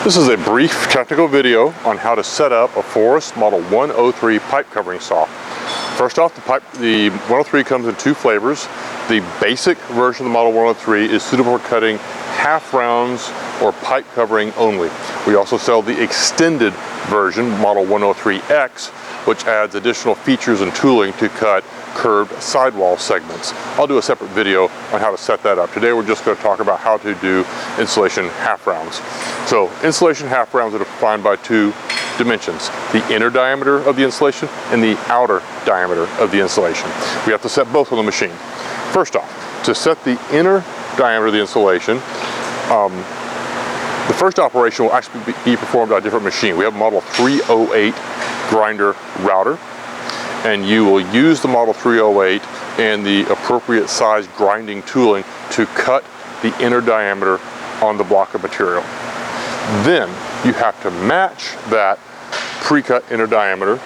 This is a brief technical video on how to set up a Forest Model 103 pipe covering saw. First off, the 103 comes in two flavors. The basic version of the Model 103 is suitable for cutting half rounds or pipe covering only. We also sell the extended version, Model 103X, which adds additional features and tooling to cut curved sidewall segments. I'll do a separate video on how to set that up. Today we're just going to talk about how to do insulation half rounds. So insulation half rounds are defined by two dimensions: the inner diameter of the insulation and the outer diameter of the insulation. We have to set both on the machine. First off, to set the inner diameter of the insulation, the first operation will actually be performed on a different machine. We have a Model 308 grinder router, and you will use the Model 308 and the appropriate size grinding tooling to cut the inner diameter on the block of material. Then you have to match that pre-cut inner diameter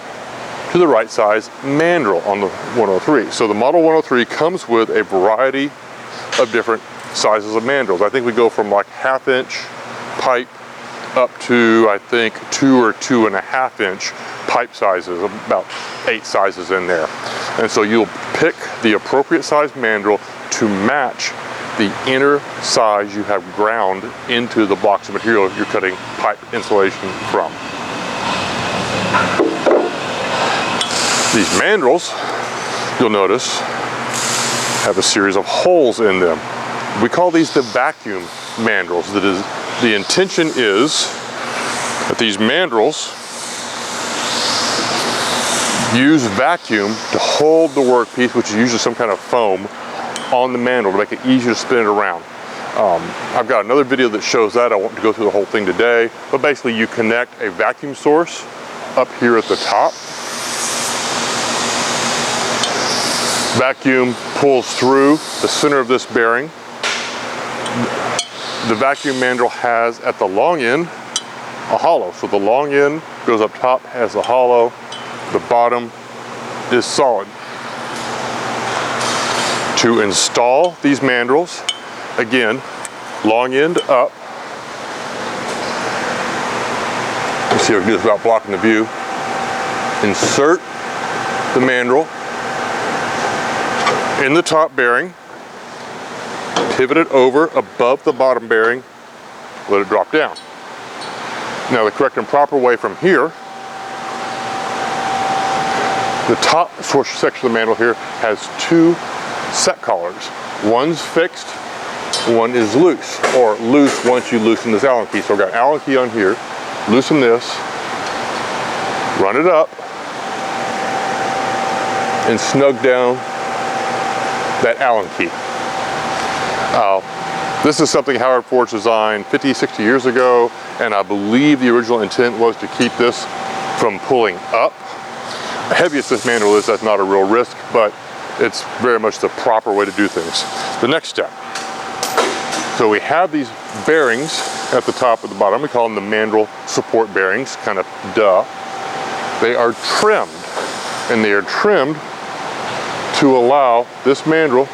to the right size mandrel on the 103. So the Model 103 comes with a variety of different sizes of mandrels. I think we go from like 1/2 inch pipe up to, I think, 2 or 2.5 inch pipe sizes, about 8 sizes in there. And so you'll pick the appropriate size mandrel to match the inner size you have ground into the blocks of material you're cutting pipe insulation from. These mandrels, you'll notice, have a series of holes in them. We call these the vacuum mandrels. The intention is that these mandrels use vacuum to hold the workpiece, which is usually some kind of foam, on the mandrel to make it easier to spin it around. I've got another video that shows that. I won't go through the whole thing today, but basically you connect a vacuum source up here at the top. Vacuum pulls through the center of this bearing. The vacuum mandrel has at the long end a hollow. So the long end goes up top, has a hollow. The bottom is solid. To install these mandrels, again, long end up. Let's see if we can do this without blocking the view. Insert the mandrel in the top bearing, pivot it over above the bottom bearing, let it drop down. Now the correct and proper way from here, the top section of the mandrel here has two set collars. One's fixed, one is loose, or loose once you loosen this Allen key. So I've got Allen key on here, loosen this, run it up, and snug down that Allen key. This is something Howard Ford's designed 50, 60 years ago, and I believe the original intent was to keep this from pulling up. Heavy as this mandrel is, that's not a real risk, but it's very much the proper way to do things. The next step. So we have these bearings at the top and the bottom. We call them the mandrel support bearings, kind of duh. They are trimmed, and they are trimmed to allow this mandrel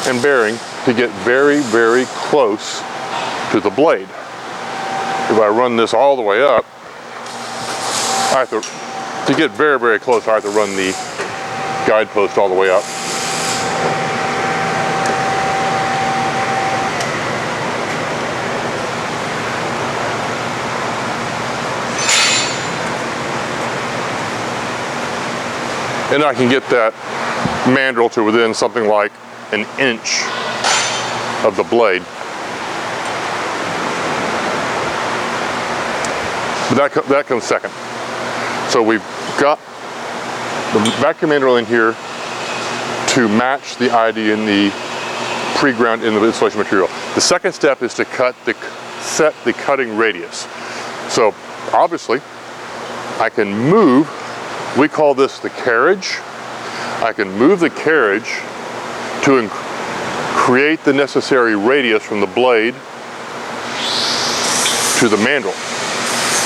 and bearing to get very, very close to the blade. If I run this all the way up, I have to get very, very close, I have to run the guide post all the way up. And I can get that mandrel to within something like an inch of the blade. But that comes second. So we've got the vacuum mandrel in here to match the ID in the pre-ground in the insulation material. The second step is to set the cutting radius. So obviously I can move, we call this the carriage. I can move the carriage to create the necessary radius from the blade to the mandrel.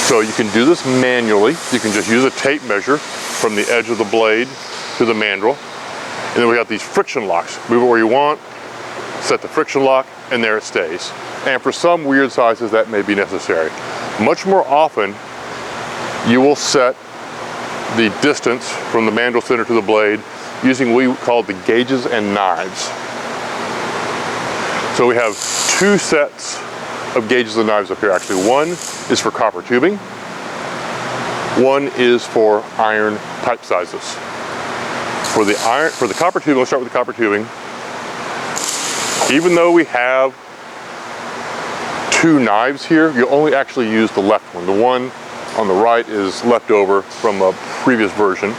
So you can do this manually. You can just use a tape measure from the edge of the blade to the mandrel. And then we got these friction locks. Move it where you want, set the friction lock, and there it stays. And for some weird sizes that may be necessary. Much more often, you will set the distance from the mandrel center to the blade using what we call the gauges and knives. So we have two sets of gauges and knives up here actually. One is for copper tubing, one is for iron pipe sizes. For the copper tubing, let's start with the copper tubing. Even though we have two knives here, you only actually use the left one. The one on the right is left over from a previous version.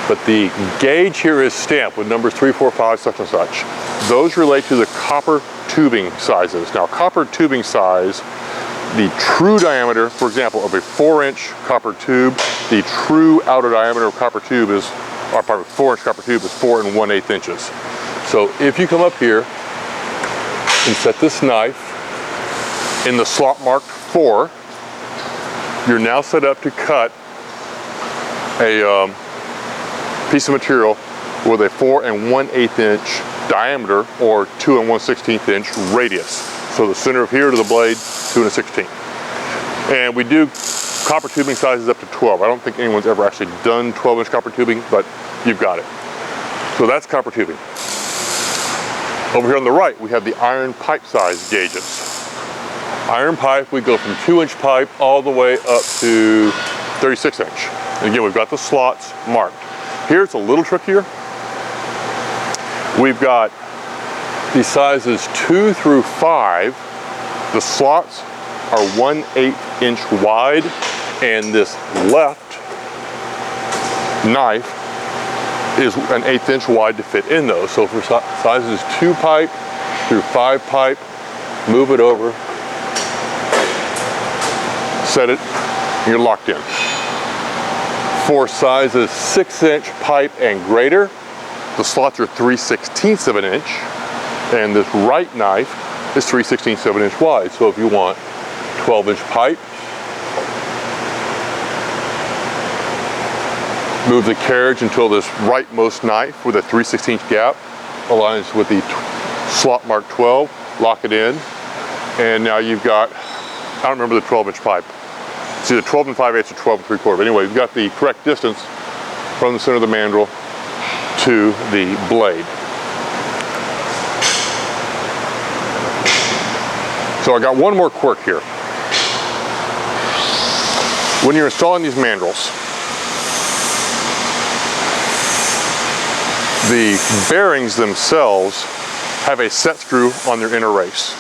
But the gauge here is stamped with numbers 3, 4, 5, such and such. Those relate to the copper tubing sizes. Now, copper tubing size, the true diameter, for example, of a 4-inch copper tube, the true outer diameter of copper tube is, or pardon, 4-inch copper tube is 4 1/8 inches. So if you come up here and set this knife in the slot marked 4, you're now set up to cut a piece of material with a 4 1/8 inch diameter or 2 1/16 inch radius. So the center of here to the blade, 2 1/16. And we do copper tubing sizes up to 12. I don't think anyone's ever actually done 12-inch copper tubing, but you've got it. So that's copper tubing. Over here on the right, we have the iron pipe size gauges. Iron pipe, we go from 2-inch pipe all the way up to 36-inch. And again, we've got the slots marked. Here it's a little trickier. We've got the sizes 2 through 5. The slots are 1/8 inch wide, and this left knife is an 1/8 inch wide to fit in those. So for sizes 2 pipe through 5 pipe, move it over, set it, and you're locked in. For sizes 6-inch pipe and greater, the slots are 3/16 of an inch, and this right knife is 3/16 of an inch wide. So if you want 12-inch pipe, move the carriage until this rightmost knife with a 3/16 gap aligns with the slot mark 12, lock it in, and now you've got, I don't remember the 12-inch pipe. It's either 12 5/8 or 12 3/4. But anyway, you've got the correct distance from the center of the mandrel to the blade. So I got one more quirk here. When you're installing these mandrels, the bearings themselves have a set screw on their inner race.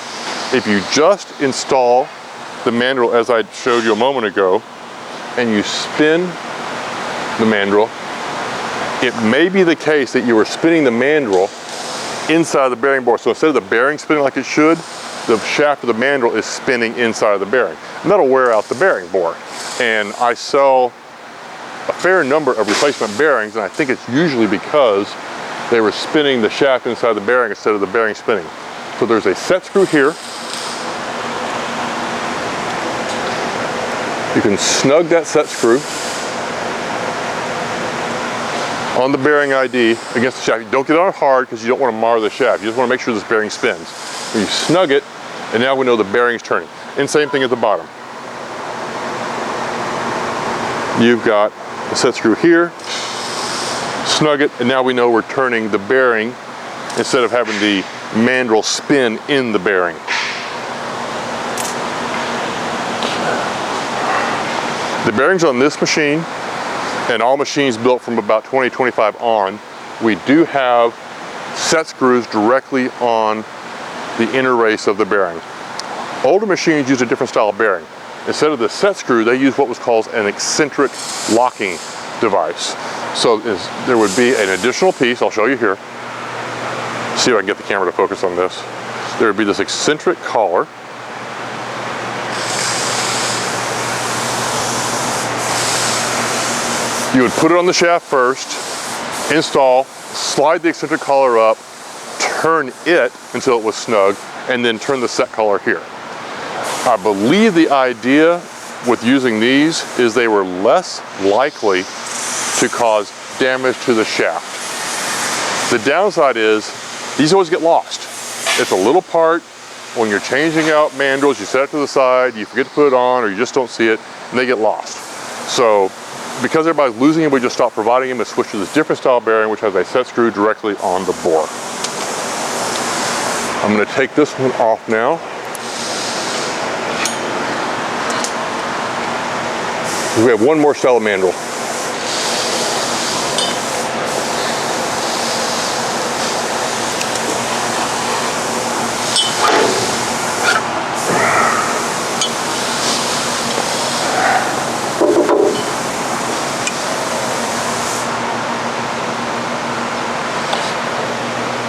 If you just install the mandrel as I showed you a moment ago, and you spin the mandrel, it may be the case that you are spinning the mandrel inside the bearing bore. So instead of the bearing spinning like it should, the shaft of the mandrel is spinning inside of the bearing. And that'll wear out the bearing bore. And I sell a fair number of replacement bearings, and I think it's usually because they were spinning the shaft inside the bearing instead of the bearing spinning. So there's a set screw here. You can snug that set screw on the bearing ID against the shaft. You don't get on it hard because you don't want to mar the shaft. You just want to make sure this bearing spins. When you snug it, and now we know the bearing's turning. And same thing at the bottom. You've got the set screw here, snug it, and now we know we're turning the bearing instead of having the mandrel spin in the bearing. The bearings on this machine, and all machines built from about 2025 on, we do have set screws directly on the inner race of the bearing. Older machines use a different style of bearing. Instead of the set screw, they use what was called an eccentric locking device. So there would be an additional piece, I'll show you here. See if I can get the camera to focus on this. There would be this eccentric collar. You would put it on the shaft first, install, slide the eccentric collar up, turn it until it was snug, and then turn the set collar here. I believe the idea with using these is they were less likely to cause damage to the shaft. The downside is these always get lost. It's a little part, when you're changing out mandrels, you set it to the side, you forget to put it on, or you just don't see it, and they get lost. So because everybody's losing them, we just stopped providing them and switched to this different style bearing, which has a set screw directly on the bore. I'm going to take this one off now. We have one more style of mandrel.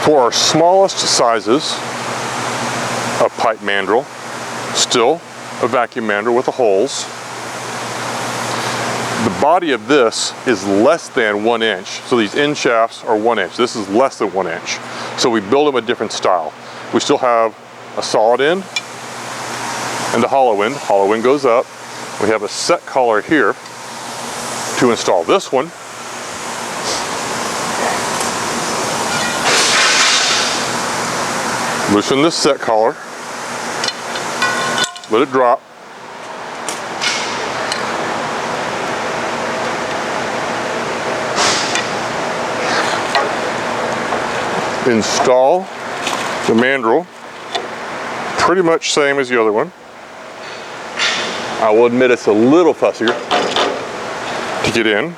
For our smallest sizes of pipe mandrel, still a vacuum mandrel with the holes, the body of this is less than 1 inch. So these end shafts are 1 inch. This is less than 1 inch. So we build them a different style. We still have a solid end and the hollow end. Hollow end goes up. We have a set collar here to install this one. Loosen this set collar, let it drop. Install the mandrel, pretty much same as the other one. I will admit it's a little fussier to get in.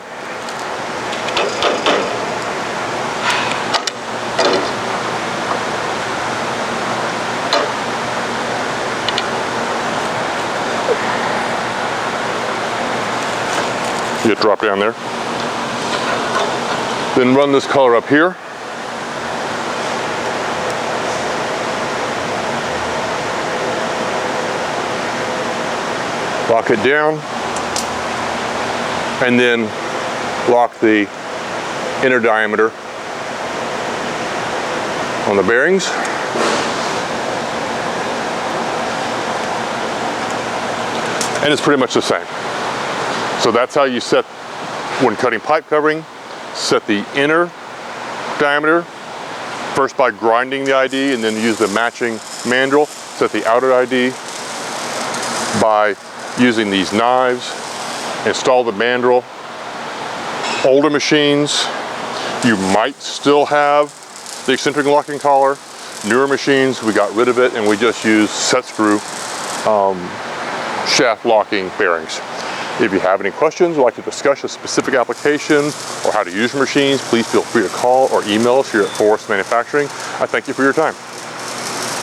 You drop down there. Then run this collar up here. Lock it down. And then lock the inner diameter on the bearings. And it's pretty much the same. So that's how you set, when cutting pipe covering, set the inner diameter, first by grinding the ID and then use the matching mandrel, set the outer ID by using these knives, install the mandrel. Older machines, you might still have the eccentric locking collar. Newer machines, we got rid of it and we just use set screw shaft locking bearings. If you have any questions or like to discuss a specific application or how to use your machines, please feel free to call or email us here at Forest Manufacturing. I thank you for your time.